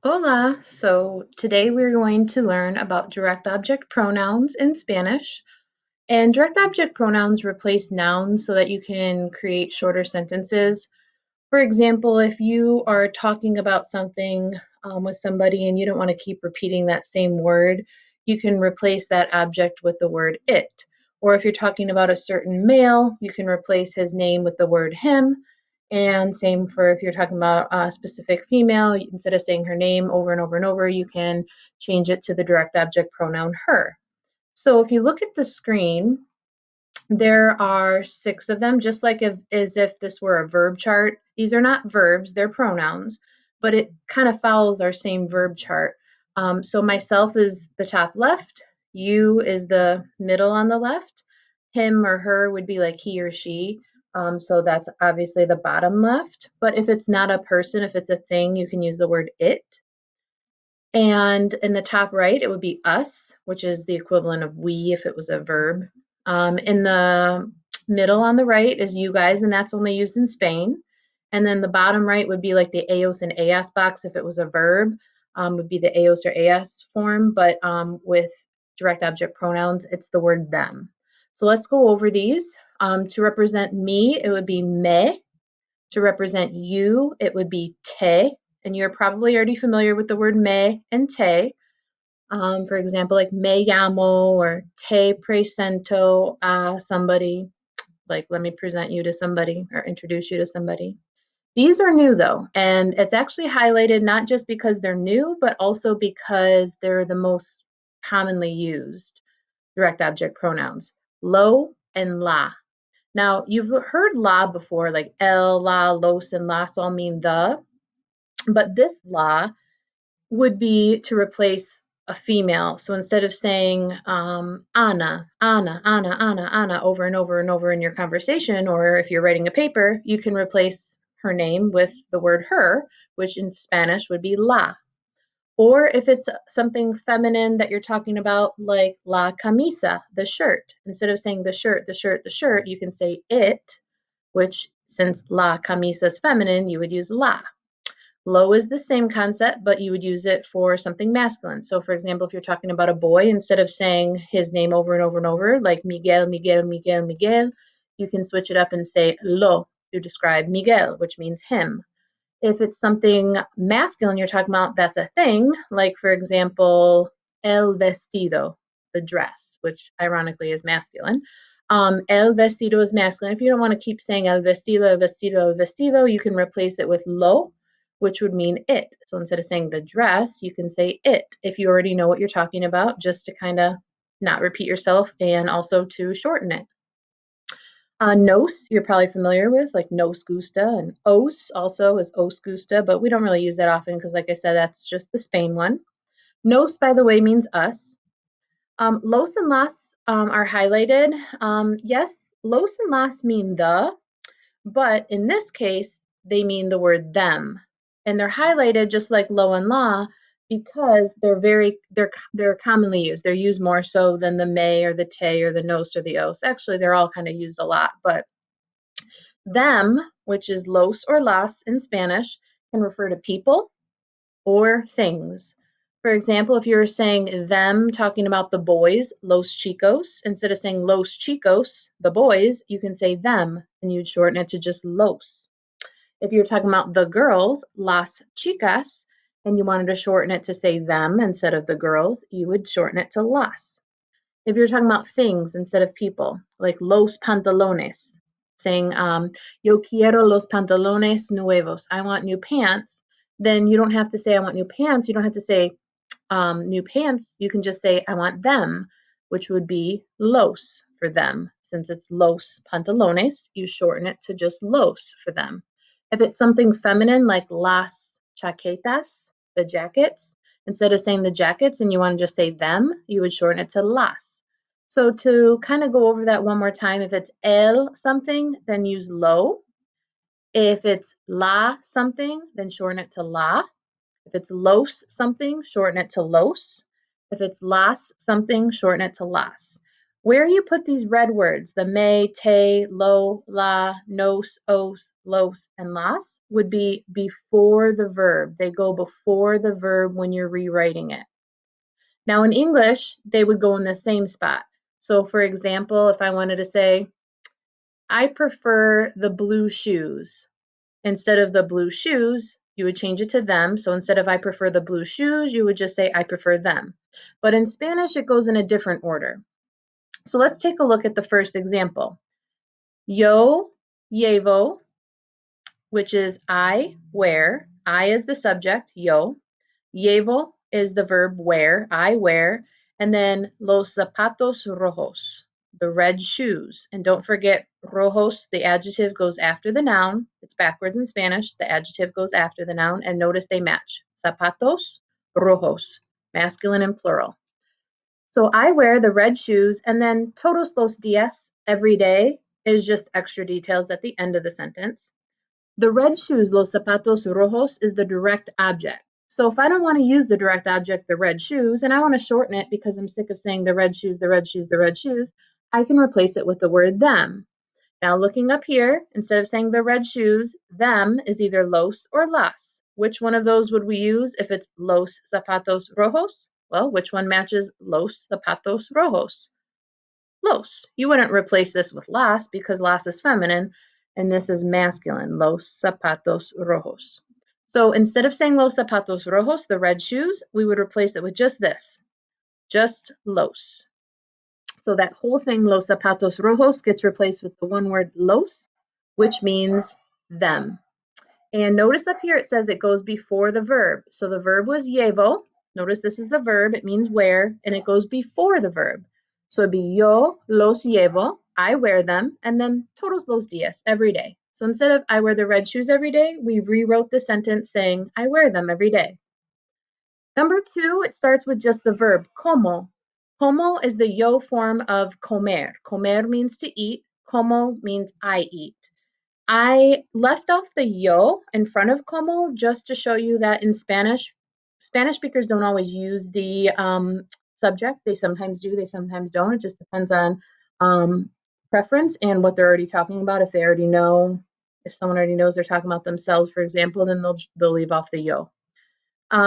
Hola! So today we're going to learn about direct object pronouns in Spanish. And direct object pronouns replace nouns so that you can create shorter sentences. For example, if you are talking about something with somebody and you don't want to keep repeating that same word, you can replace that object with the word it. Or if you're talking about a certain male, you can replace his name with the word him. And same for if you're talking about a specific female, instead of saying her name over and over and over, you can change it to the direct object pronoun her. So if you look at the screen, there are 6 of them, just like as if this were a verb chart. These are not verbs, they're pronouns, but it kind of follows our same verb chart. So myself is the top left, you is the middle on the left, him or her would be like he or she. So that's obviously the bottom left. But if it's not a person, if it's a thing, you can use the word it. And in the top right, it would be us, which is the equivalent of we if it was a verb. In the middle on the right is you guys, and that's only used in Spain. And then the bottom right would be like the eos and ellas box if it was a verb, would be the eos or ellas form. But with direct object pronouns, it's the word them. So let's go over these. To represent me, it would be me. To represent you, it would be te, and you're probably already familiar with the word me and te. For example, like me llamo or te presento a somebody, like let me present you to somebody or introduce you to somebody. These are new though, and it's actually highlighted not just because they're new, but also because they're the most commonly used direct object pronouns, lo and la. Now, you've heard la before, like el, la, los, and las all mean the, but this la would be to replace a female. So instead of saying Anna, Anna, Anna, Anna, Anna over and over and over in your conversation, or if you're writing a paper, you can replace her name with the word her, which in Spanish would be la. Or if it's something feminine that you're talking about, like la camisa, the shirt, instead of saying the shirt, the shirt, the shirt, you can say it, which since la camisa is feminine, you would use la. Lo is the same concept, but you would use it for something masculine. So, for example, if you're talking about a boy, instead of saying his name over and over and over, like Miguel, Miguel, Miguel, Miguel, you can switch it up and say lo to describe Miguel, which means him. If it's something masculine you're talking about, that's a thing, like, for example, el vestido, the dress, which ironically is masculine. El vestido is masculine. If you don't want to keep saying el vestido, el vestido, el vestido, you can replace it with lo, which would mean it. So instead of saying the dress, you can say it if you already know what you're talking about, just to kind of not repeat yourself and also to shorten it. Nos, you're probably familiar with, like nos gusta, and os also is os gusta, but we don't really use that often because, like I said, that's just the Spain one. Nos, by the way, means us. Los and las are highlighted. Yes, los and las mean the, but in this case, they mean the word them. And they're highlighted just like lo and la because they're commonly used. They're used more so than the may or the te or the nos or the os. Actually, they're all kind of used a lot, but them, which is los or las in Spanish, can refer to people or things. For example, if you're saying them talking about the boys, los chicos, instead of saying los chicos, the boys, you can say them and you'd shorten it to just los. If you're talking about the girls, las chicas, and you wanted to shorten it to say them instead of the girls, you would shorten it to las. If you're talking about things instead of people, like los pantalones, saying yo quiero los pantalones nuevos, I want new pants, then you don't have to say I want new pants. You don't have to say new pants. You can just say I want them, which would be los for them. Since it's los pantalones, you shorten it to just los for them. If it's something feminine like las chaquetas, the jackets, instead of saying the jackets and you want to just say them, you would shorten it to las. So to kind of go over that one more time, if it's el something, then use lo. If it's la something, then shorten it to la. If it's los something, shorten it to los. If it's las something, shorten it to las. Where you put these red words, the me, te, lo, la, nos, os, los, and las, would be before the verb. They go before the verb when you're rewriting it. Now in English, they would go in the same spot. So for example, if I wanted to say, I prefer the blue shoes, instead of the blue shoes, you would change it to them. So instead of I prefer the blue shoes, you would just say I prefer them. But in Spanish, it goes in a different order. So let's take a look at the first example. Yo llevo, which is I wear. I is the subject, yo. Llevo is the verb wear, I wear. And then los zapatos rojos, the red shoes. And don't forget, rojos, the adjective goes after the noun. It's backwards in Spanish. The adjective goes after the noun. And notice they match. Zapatos rojos, masculine and plural. So I wear the red shoes, and then todos los días, every day, is just extra details at the end of the sentence. The red shoes, los zapatos rojos, is the direct object. So if I don't want to use the direct object, the red shoes, and I want to shorten it because I'm sick of saying the red shoes, the red shoes, the red shoes, I can replace it with the word them. Now looking up here, instead of saying the red shoes, them is either los or las. Which one of those would we use if it's los zapatos rojos? Well, which one matches los zapatos rojos? Los. You wouldn't replace this with las because las is feminine and this is masculine, los zapatos rojos. So instead of saying los zapatos rojos, the red shoes, we would replace it with just this, just los. So that whole thing, los zapatos rojos, gets replaced with the one word los, which means them. And notice up here it says it goes before the verb. So the verb was llevo. Notice this is the verb, it means wear, and it goes before the verb. So it'd be yo los llevo, I wear them, and then todos los días, every day. So instead of I wear the red shoes every day, we rewrote the sentence saying I wear them every day. Number 2, it starts with just the verb como. Como is the yo form of comer. Comer means to eat. Como means I eat. I left off the yo in front of como just to show you that in Spanish, Spanish speakers don't always use the subject. They sometimes do, they sometimes don't. It just depends on preference and what they're already talking about. If they already know, if someone already knows they're talking about themselves, for example, then they'll leave off the yo.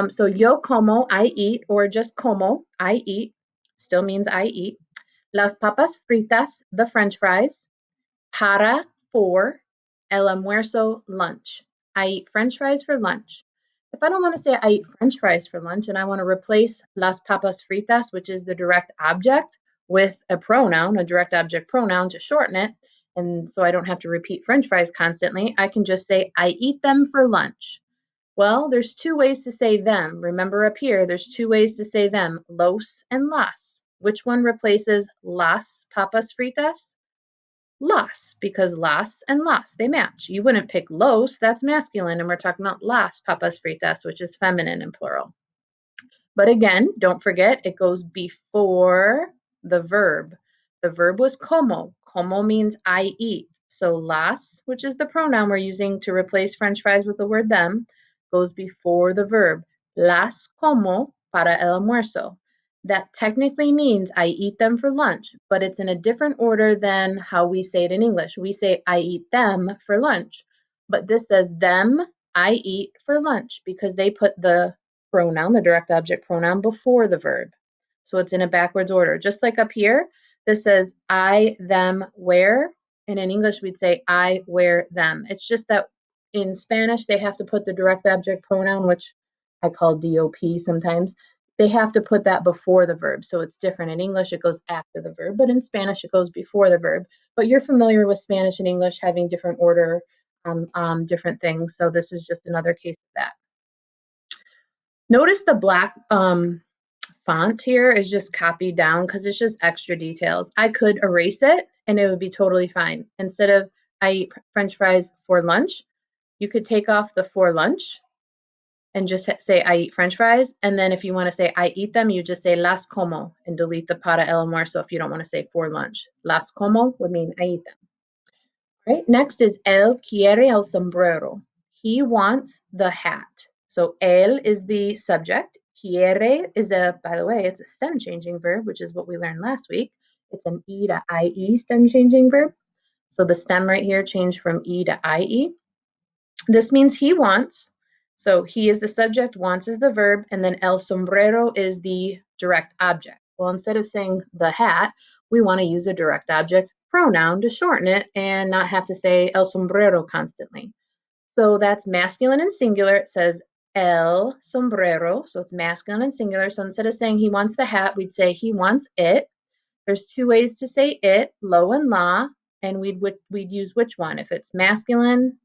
So yo como, I eat, or just como, I eat, still means I eat. Las papas fritas, the French fries. Para, for. El almuerzo, lunch. I eat French fries for lunch. If I don't want to say I eat French fries for lunch and I want to replace las papas fritas, which is the direct object, with a pronoun, a direct object pronoun to shorten it, and so I don't have to repeat French fries constantly, I can just say I eat them for lunch. Well, there's 2 ways to say them. Remember up here, there's 2 ways to say them, los and las. Which one replaces las papas fritas? Las, because las and las, they match. You wouldn't pick los, that's masculine, and we're talking about las papas fritas, which is feminine and plural. But again, don't forget, it goes before the verb. The verb was como. Como means I eat. So las, which is the pronoun we're using to replace French fries with the word them, goes before the verb. Las como para el almuerzo. That technically means I eat them for lunch, but it's in a different order than how we say it in English. We say I eat them for lunch, but this says them I eat for lunch because they put the pronoun, the direct object pronoun, before the verb. So it's in a backwards order. Just like up here, this says I, them, wear. And in English, we'd say I wear them. It's just that in Spanish, they have to put the direct object pronoun, which I call D.O.P sometimes. They have to put that before the verb. So it's different. In English, it goes after the verb, but in Spanish, it goes before the verb. But you're familiar with Spanish and English having different order on different things. So this is just another case of that. Notice the black font here is just copied down because it's just extra details. I could erase it and it would be totally fine. Instead of I eat French fries for lunch, you could take off the for lunch and just say I eat French fries. And then if you want to say I eat them, you just say las como and delete the para el almuerzo if you don't want to say for lunch. Las como would mean I eat them. Right, next is él quiere el sombrero. He wants the hat. So él is the subject. Quiere is by the way, it's a stem changing verb, which is what we learned last week. it's an E to IE stem changing verb. So the stem right here changed from E to IE. This means he wants. So he is the subject, wants is the verb, and then el sombrero is the direct object. Well, instead of saying the hat, we want to use a direct object pronoun to shorten it and not have to say el sombrero constantly. So that's masculine and singular. It says el sombrero, so it's masculine and singular. So instead of saying he wants the hat, we'd say he wants it. There's two ways to say it, lo and la, and we'd use which one? If it's masculine,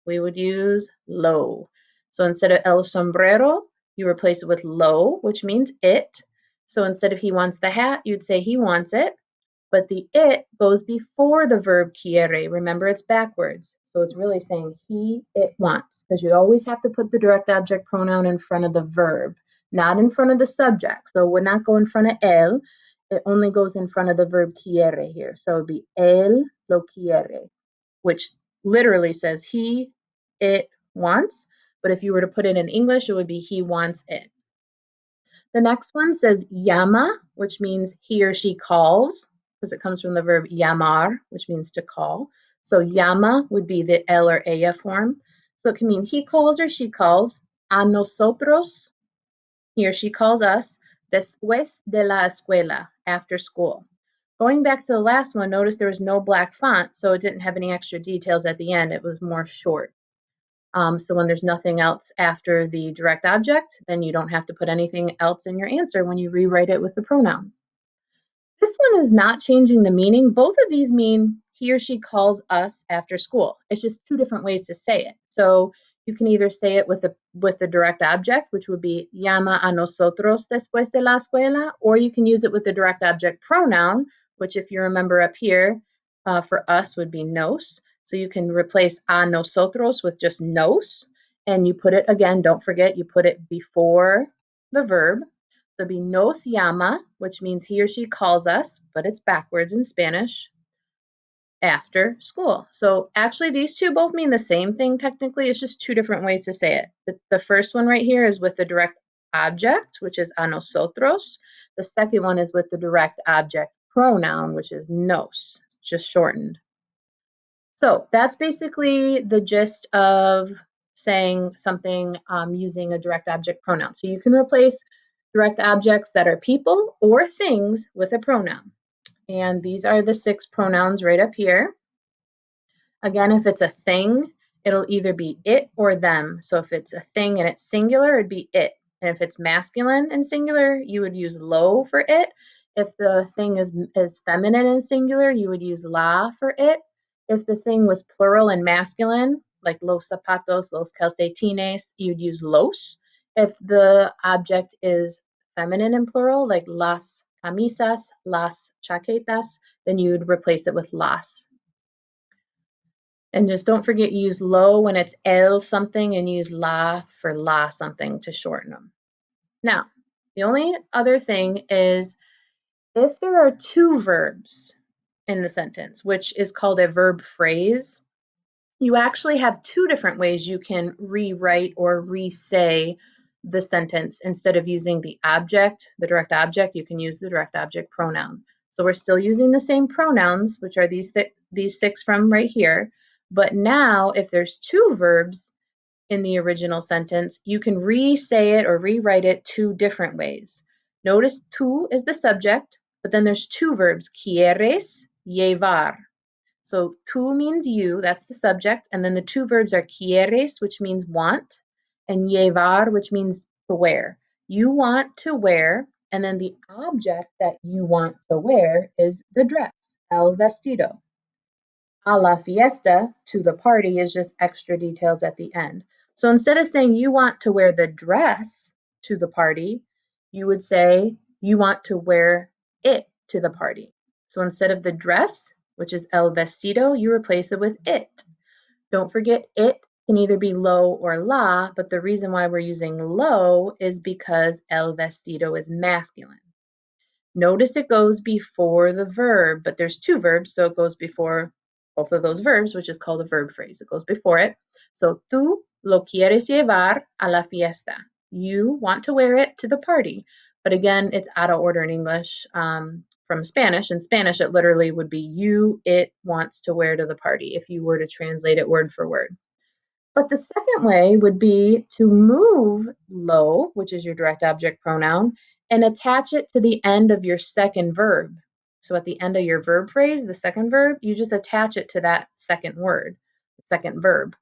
we would use lo. So instead of el sombrero, you replace it with lo, which means it. So instead of he wants the hat, you'd say he wants it, but the it goes before the verb quiere. Remember, it's backwards. So it's really saying he, it wants, because you always have to put the direct object pronoun in front of the verb, not in front of the subject. So it would not go in front of el. It only goes in front of the verb quiere here. So it would be él lo quiere, which literally says he, it wants. But if you were to put it in English, it would be he wants it. The next one says llama, which means he or she calls, because it comes from the verb llamar, which means to call. So llama would be the L or ella form. So it can mean he calls or she calls. A nosotros, he or she calls us. Después de la escuela, after school. Going back to the last one, notice there was no black font, so it didn't have any extra details at the end. It was more short. So when there's nothing else after the direct object, then you don't have to put anything else in your answer when you rewrite it with the pronoun. This one is not changing the meaning. Both of these mean he or she calls us after school. It's just two different ways to say it. So you can either say it with the direct object, which would be llama a nosotros después de la escuela, or you can use it with the direct object pronoun, which if you remember up here, for us would be nos. So you can replace a nosotros with just nos, and you put it, again, don't forget, you put it before the verb. So it'd be nos llama, which means he or she calls us, but it's backwards in Spanish, after school. So actually these two both mean the same thing technically, it's just two different ways to say it. The first one right here is with the direct object, which is a nosotros. The second one is with the direct object pronoun, which is nos, just shortened. So that's basically the gist of saying something using a direct object pronoun. So you can replace direct objects that are people or things with a pronoun. And these are the 6 pronouns right up here. Again, if it's a thing, it'll either be it or them. So if it's a thing and it's singular, it'd be it. And if it's masculine and singular, you would use lo for it. If the thing is feminine and singular, you would use la for it. If the thing was plural and masculine, like los zapatos, los calcetines, you'd use los. If the object is feminine and plural, like las camisas, las chaquetas, then you'd replace it with las. And just don't forget, you use lo when it's el something and use la for la something to shorten them. Now, the only other thing is if there are 2 verbs in the sentence, which is called a verb phrase, you actually have 2 different ways you can rewrite or re-say the sentence. Instead of using the object, the direct object, you can use the direct object pronoun. So we're still using the same pronouns, which are these 6 from right here. But now, if there's 2 verbs in the original sentence, you can re-say it or rewrite it 2 different ways. Notice tú is the subject, but then there's 2 verbs, quieres, llevar. So tú means you, that's the subject, and then the 2 verbs are quieres, which means want, and llevar, which means to wear. You want to wear, and then the object that you want to wear is the dress, el vestido. A la fiesta, to the party, is just extra details at the end. So instead of saying you want to wear the dress to the party, you would say you want to wear it to the party. So instead of the dress, which is el vestido, you replace it with it. Don't forget, it can either be lo or la, but the reason why we're using lo is because el vestido is masculine. Notice it goes before the verb, but there's 2 verbs, so it goes before both of those verbs, which is called a verb phrase. It goes before it. So tú lo quieres llevar a la fiesta. You want to wear it to the party. But again, it's out of order in English from Spanish. In Spanish, it literally would be you, it wants to wear to the party if you were to translate it word for word. But the second way would be to move lo, which is your direct object pronoun, and attach it to the end of your second verb. So at the end of your verb phrase, the second verb, you just attach it to that second word, the second verb.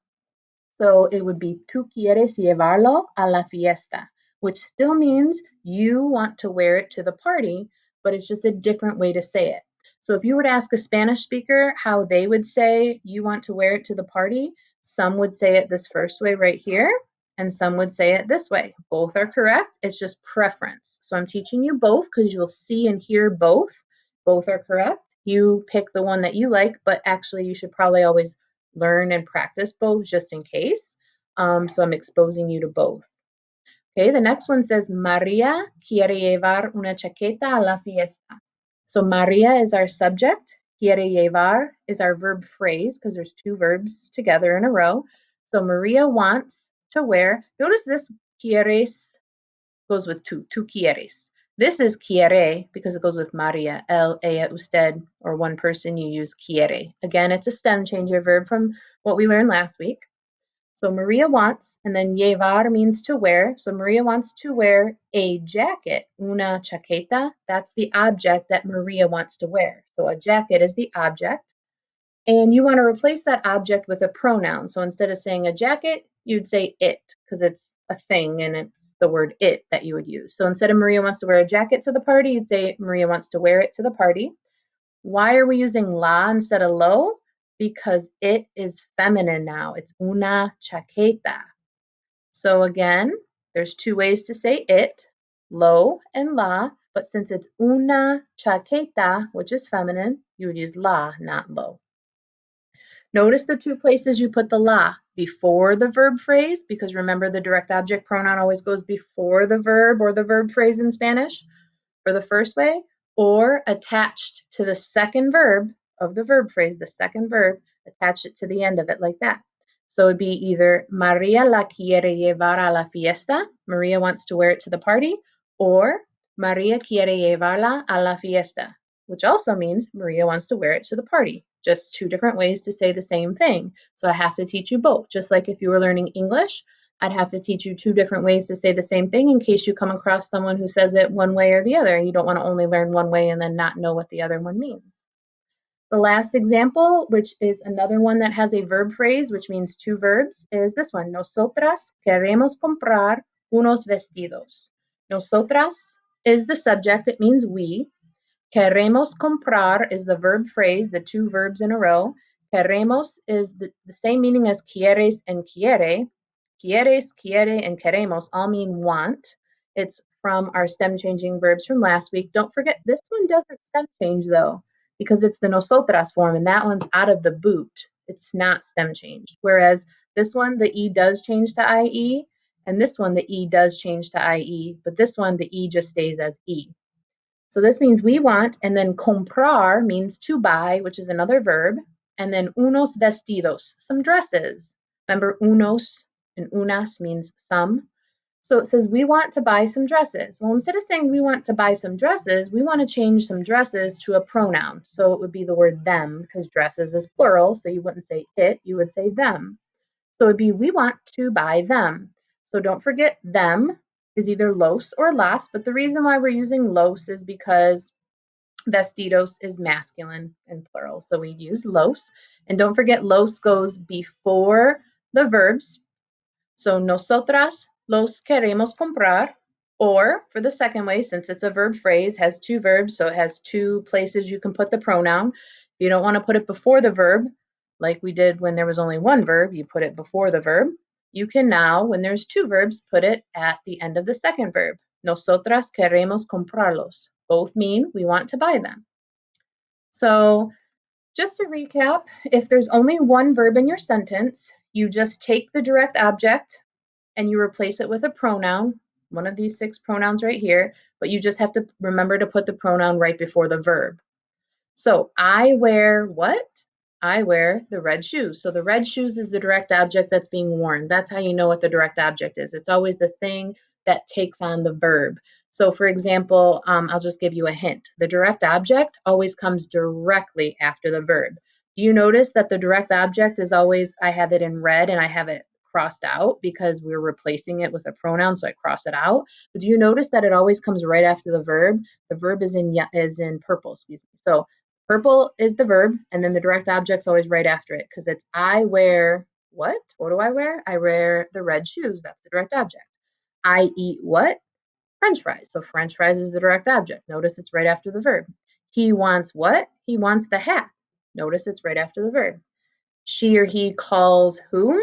So it would be tú quieres llevarlo a la fiesta, which still means you want to wear it to the party, but it's just a different way to say it. So if you were to ask a Spanish speaker how they would say you want to wear it to the party, some would say it this first way right here, and some would say it this way. Both are correct. It's just preference. So I'm teaching you both because you'll see and hear both. Both are correct. You pick the one that you like, but actually you should probably always learn and practice both just in case. So I'm exposing you to both. Okay, the next one says, María quiere llevar una chaqueta a la fiesta. So María is our subject. Quiere llevar is our verb phrase because there's two verbs together in a row. So María wants to wear, notice this quieres goes with tú quieres. This is quiere because it goes with María, él, ella, usted, or one person, you use quiere. Again, it's a stem changer verb from what we learned last week. So Maria wants, and then llevar means to wear. So Maria wants to wear a jacket, una chaqueta. That's the object that Maria wants to wear. So a jacket is the object. And you want to replace that object with a pronoun. So instead of saying a jacket, you'd say it, because it's a thing and it's the word it that you would use. So instead of Maria wants to wear a jacket to the party, you'd say Maria wants to wear it to the party. Why are we using la instead of lo? Because it is feminine now. It's una chaqueta. So again, there's two ways to say it, lo and la, but since it's una chaqueta, which is feminine, you would use la, not lo. Notice the two places you put the la, before the verb phrase, because remember the direct object pronoun always goes before the verb or the verb phrase in Spanish for the first way, or attached to the second verb of the verb phrase, the second verb, attach it to the end of it like that. So it'd be either Maria la quiere llevar a la fiesta, Maria wants to wear it to the party, or Maria quiere llevarla a la fiesta, which also means Maria wants to wear it to the party. Just two different ways to say the same thing. So I have to teach you both. Just like if you were learning English, I'd have to teach you two different ways to say the same thing in case you come across someone who says it one way or the other. You don't want to only learn one way and then not know what the other one means. The last example, which is another one that has a verb phrase, which means two verbs, is this one. Nosotras queremos comprar unos vestidos. Nosotras is the subject. It means we. Queremos comprar is the verb phrase, the two verbs in a row. Queremos is the same meaning as quieres and quiere. Quieres, quiere, and queremos all mean want. It's from our stem changing verbs from last week. Don't forget, this one doesn't stem change though, because it's the nosotras form, and that one's out of the boot. It's not stem changed. Whereas this one, the E does change to IE, and this one, the E does change to IE, but this one, the E just stays as E. So this means we want, and then comprar means to buy, which is another verb, and then unos vestidos, some dresses. Remember, unos and unas means some. So it says we want to buy some dresses. Well, instead of saying we want to buy some dresses, we want to change some dresses to a pronoun. So it would be the word them, because dresses is plural, so you wouldn't say it, you would say them. So it'd be we want to buy them. So don't forget them is either los or las, but the reason why we're using los is because vestidos is masculine and plural. So we use los. And don't forget los goes before the verbs. So nosotras los queremos comprar. Or for the second way, since it's a verb phrase, has two verbs, so it has two places you can put the pronoun. If you don't want to put it before the verb, like we did when there was only one verb, you put it before the verb. You can now, when there's two verbs, put it at the end of the second verb. Nosotras queremos comprarlos. Both mean we want to buy them. So just to recap, if there's only one verb in your sentence, you just take the direct object and you replace it with a pronoun, one of these 6 pronouns right here, but you just have to remember to put the pronoun right before the verb. So I wear what? I wear the red shoes. So the red shoes is the direct object that's being worn. That's how you know what the direct object is. It's always the thing that takes on the verb. So for example, I'll just give you a hint. The direct object always comes directly after the verb. Do you notice that the direct object is always, I have it in red and I have it crossed out because we're replacing it with a pronoun, so I cross it out. But do you notice that it always comes right after the verb? The verb is in purple, excuse me. So purple is the verb, and then the direct object's always right after it because it's I wear what? What do I wear? I wear the red shoes. That's the direct object. I eat what? French fries. So French fries is the direct object. Notice it's right after the verb. He wants what? He wants the hat. Notice it's right after the verb. She or he calls whom?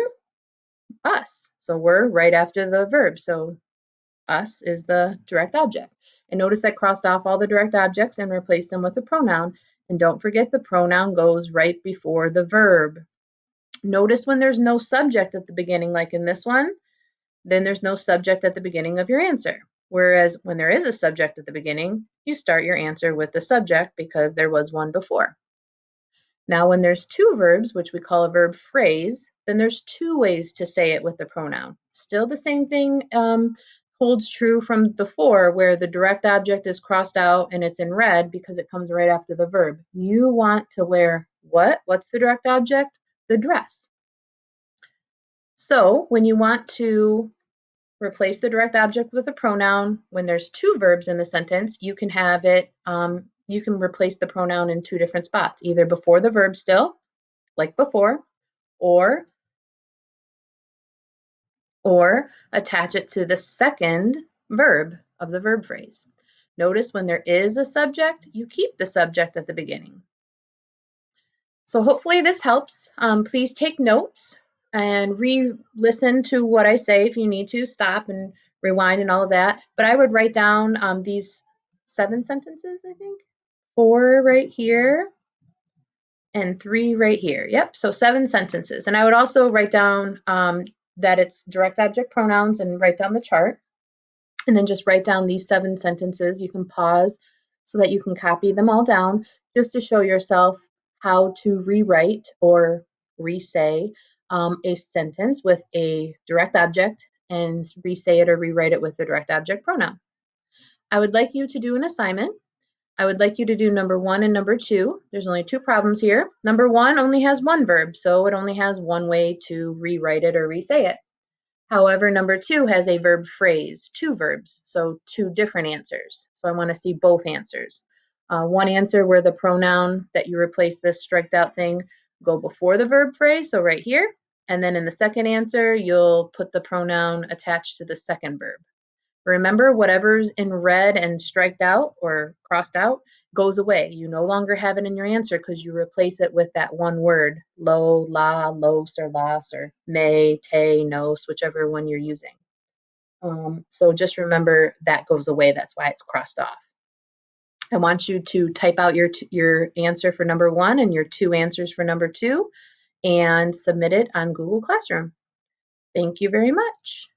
Us. So we're right after the verb. So us is the direct object. And notice I crossed off all the direct objects and replaced them with a pronoun. And don't forget the pronoun goes right before the verb. Notice when there's no subject at the beginning, like in this one, then there's no subject at the beginning of your answer. Whereas when there is a subject at the beginning, you start your answer with the subject because there was one before. Now, when there's two verbs, which we call a verb phrase, then there's two ways to say it with the pronoun. Still the same thing holds true from before, where the direct object is crossed out and it's in red because it comes right after the verb. You want to wear what? What's the direct object? The dress. So when you want to replace the direct object with a pronoun, when there's two verbs in the sentence, you can have it, you can replace the pronoun in two different spots, either before the verb still, like before, or attach it to the second verb of the verb phrase. Notice when there is a subject, you keep the subject at the beginning. So hopefully this helps. Please take notes and re-listen to what I say if you need to. Stop and rewind and all of that. But I would write down these 7 sentences, I think. 4 right here and 3 right here. Yep, so 7 sentences. And I would also write down that it's direct object pronouns and write down the chart. And then just write down these 7 sentences. You can pause so that you can copy them all down just to show yourself how to rewrite or re-say a sentence with a direct object and re-say it or rewrite it with the direct object pronoun. I would like you to do an assignment. I would like you to do number 1 and number 2. There's only 2 problems here. Number 1 only has 1 verb, so it only has one way to rewrite it or re-say it. However, number 2 has a verb phrase, 2 verbs, so 2 different answers. So I want to see both answers. One answer where the pronoun that you replace this striked out thing go before the verb phrase, so right here. And then in the second answer, you'll put the pronoun attached to the second verb. Remember, whatever's in red and striked out or crossed out goes away. You no longer have it in your answer because you replace it with that one word, lo, la, los, or las, or me, te, nos, whichever one you're using. So just remember that goes away. That's why it's crossed off. I want you to type out your answer for number 1 and your 2 answers for number 2 and submit it on Google Classroom. Thank you very much.